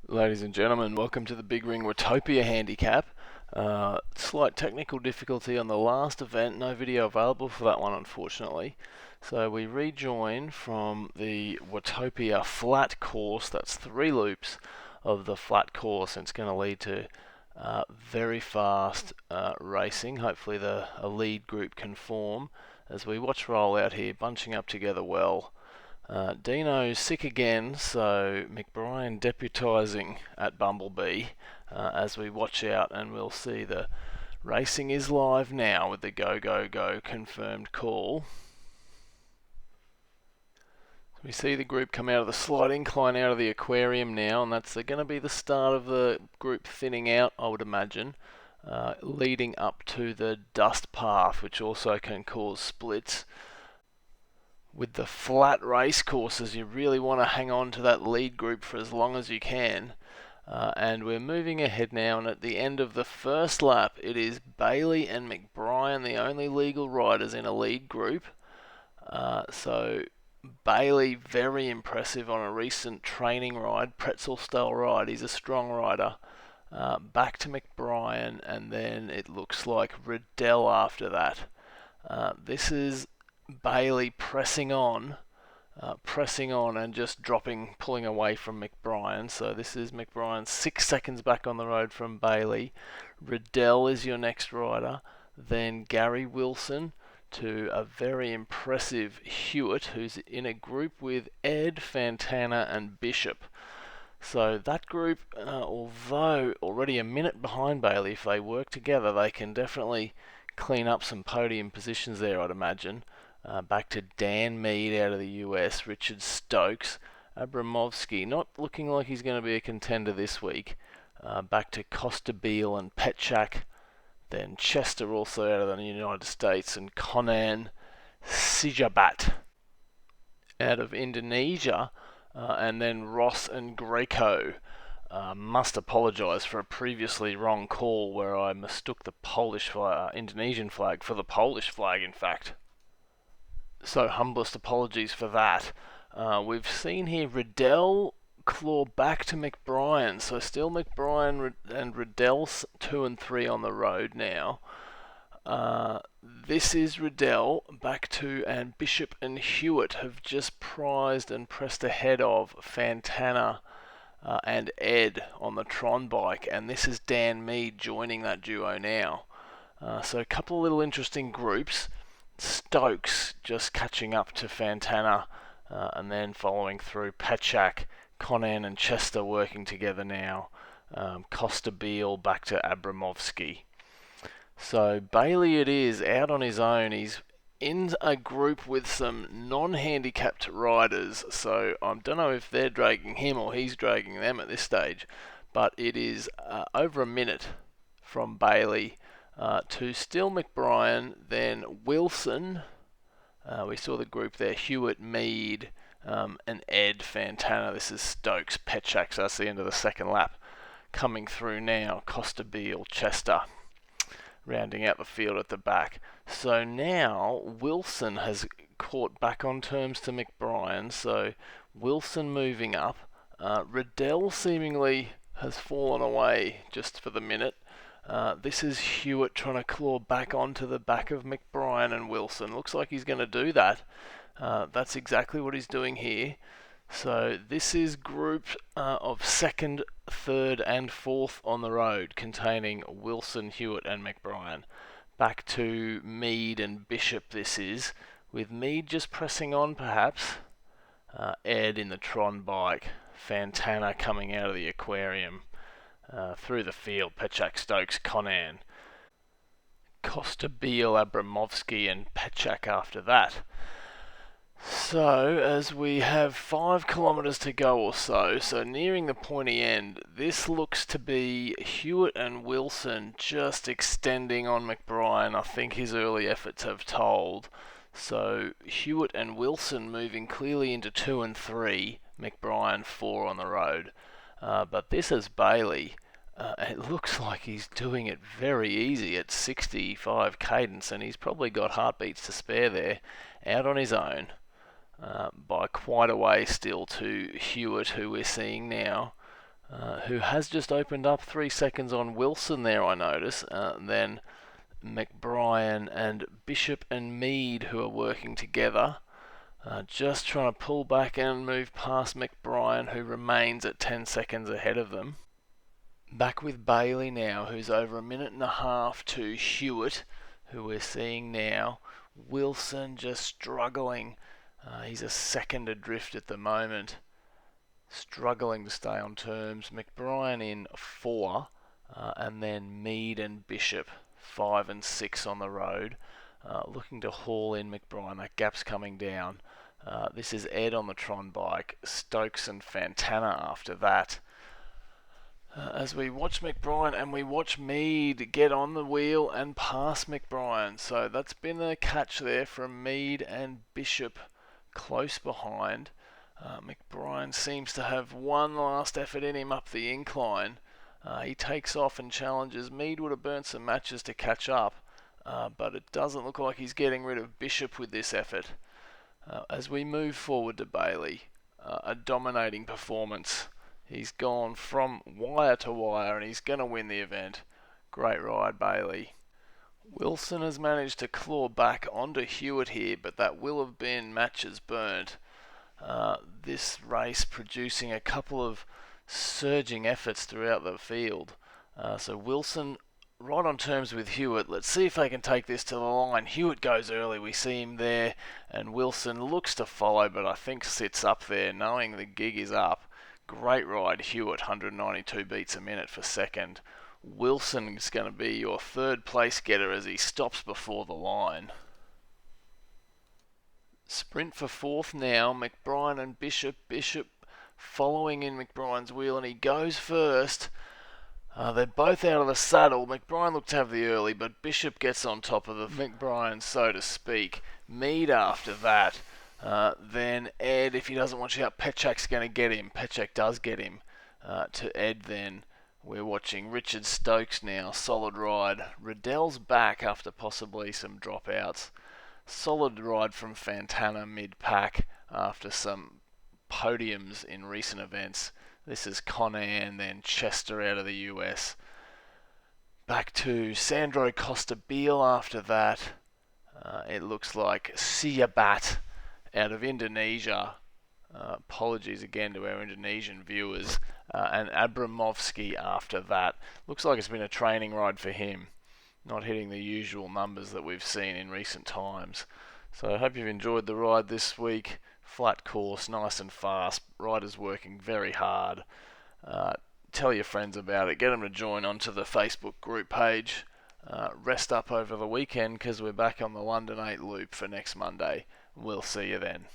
Ladies and gentlemen, welcome to the Big Ring Watopia Handicap. Slight technical difficulty on the last event, no video available for that one unfortunately. So we rejoin from the Watopia flat course. That's 3 loops of the flat course, and it's going to lead to very fast racing. Hopefully a lead group can form as we watch roll out here, bunching up together well. Dino's sick again, so McBrien deputising at Bumblebee as we watch out, and we'll see the racing is live now with the go go go confirmed call. We see the group come out of the slight incline out of the aquarium now, and that's going to be the start of the group thinning out, I would imagine, leading up to the dust path, which also can cause splits. With the flat race courses, you really want to hang on to that lead group for as long as you can. And we're moving ahead now, and at the end of the first lap, it is Bailey and McBrien, the only legal riders in a lead group. So Bailey, very impressive on a recent training ride, pretzel-style ride. He's a strong rider. Back to McBrien, and then it looks like Riddell after that. This is Bailey pressing on and just pulling away from McBrien. So this is McBrien 6 seconds back on the road from Bailey. Riddell is your next rider. Then Gary Wilson to a very impressive Hewitt, who's in a group with Ed, Fantana and Bishop. So that group, although already a minute behind Bailey, if they work together, they can definitely clean up some podium positions there, I'd imagine. Back to Dan Mead out of the US, Richard Stokes, Abramovsky, not looking like he's going to be a contender this week. Back to Costa Beale and Petchak, then Chester also out of the United States, and Conan Sijabat out of Indonesia, and then Ross and Greco. Must apologise for a previously wrong call where I mistook the Indonesian flag for the Polish flag, in fact. So humblest apologies for that. We've seen here Riddell claw back to McBrien, so still McBrien and Riddell 2 and 3 on the road now. This is Riddell back to, and Bishop and Hewitt have just prized and pressed ahead of Fantana and Ed on the Tron bike, and this is Dan Mead joining that duo now. So a couple of little interesting groups. Stokes just catching up to Fantana, and then following through Petchak, Conan and Chester working together now. Costa Beale back to Abramovsky. So Bailey it is, out on his own. He's in a group with some non-handicapped riders, so I don't know if they're dragging him or he's dragging them at this stage, but it is over a minute from Bailey to still McBrien, then Wilson. We saw the group there, Hewitt, Mead, and Ed, Fantana. This is Stokes, Petchak, so that's the end of the second lap. Coming through now, Costa Beale, Chester, rounding out the field at the back. So now Wilson has caught back on terms to McBrien, so Wilson moving up. Riddell seemingly has fallen away just for the minute. This is Hewitt trying to claw back onto the back of McBrien and Wilson. Looks like he's going to do that. That's exactly what he's doing here. So this is group of second, third and fourth on the road, containing Wilson, Hewitt and McBrien. Back to Mead and Bishop this is, with Mead just pressing on perhaps. Ed in the Tron bike. Fantana coming out of the aquarium. Through the field, Petchak, Stokes, Conan, Costa Beale, Abramovsky and Petchak after that. So as we have 5 kilometres to go or so nearing the pointy end, this looks to be Hewitt and Wilson just extending on McBrien. I think his early efforts have told. So Hewitt and Wilson moving clearly into 2 and 3, McBrien 4 on the road. But this is Bailey. It looks like he's doing it very easy at 65 cadence, and he's probably got heartbeats to spare there, out on his own, by quite a way still to Hewitt, who we're seeing now. who has just opened up 3 seconds on Wilson there, I notice. Then McBrien and Bishop and Mead, who are working together. Just trying to pull back and move past McBrien, who remains at 10 seconds ahead of them. Back with Bailey now, who's over a minute and a half to Hewitt, who we're seeing now. Wilson just struggling. He's a second adrift at the moment. Struggling to stay on terms. McBrien in 4, and then Mead and Bishop 5 and 6 on the road. Looking to haul in McBrien. That gap's coming down. This is Ed on the Tron bike. Stokes and Fantana after that. As we watch McBrien and we watch Mead get on the wheel and pass McBrien. So that's been a catch there from Mead and Bishop close behind. McBrien seems to have one last effort in him up the incline. He takes off and challenges. Mead would have burnt some matches to catch up, but it doesn't look like he's getting rid of Bishop with this effort. As we move forward to Bailey, a dominating performance. He's gone from wire to wire and he's going to win the event. Great ride, Bailey. Wilson has managed to claw back onto Hewitt here, but that will have been matches burnt. This race producing a couple of surging efforts throughout the field. So Wilson right on terms with Hewitt. Let's see if they can take this to the line. Hewitt goes early, we see him there, and Wilson looks to follow, but I think sits up there knowing the gig is up. Great ride, Hewitt, 192 beats a minute for second. Wilson is going to be your third place getter as he stops before the line. Sprint for fourth now, McBrien and Bishop. Bishop following in McBrien's wheel, and he goes first. They're both out of the saddle. McBrien looked to have the early, but Bishop gets on top of the McBrien, so to speak. Mead after that. Then Ed, if he doesn't watch out, Petchak's going to get him. Petchak does get him to Ed then. We're watching Richard Stokes now. Solid ride. Riddell's back after possibly some dropouts. Solid ride from Fantana mid-pack after some podiums in recent events. This is Conan, then Chester out of the US. Back to Sandro Costa-Beal after that. It looks like Siabat out of Indonesia. Apologies again to our Indonesian viewers. And Abramovsky after that. Looks like it's been a training ride for him. Not hitting the usual numbers that we've seen in recent times. So I hope you've enjoyed the ride this week. Flat course, nice and fast. Riders working very hard. Tell your friends about it. Get them to join onto the Facebook group page. Rest up over the weekend because we're back on the London 8 loop for next Monday. We'll see you then.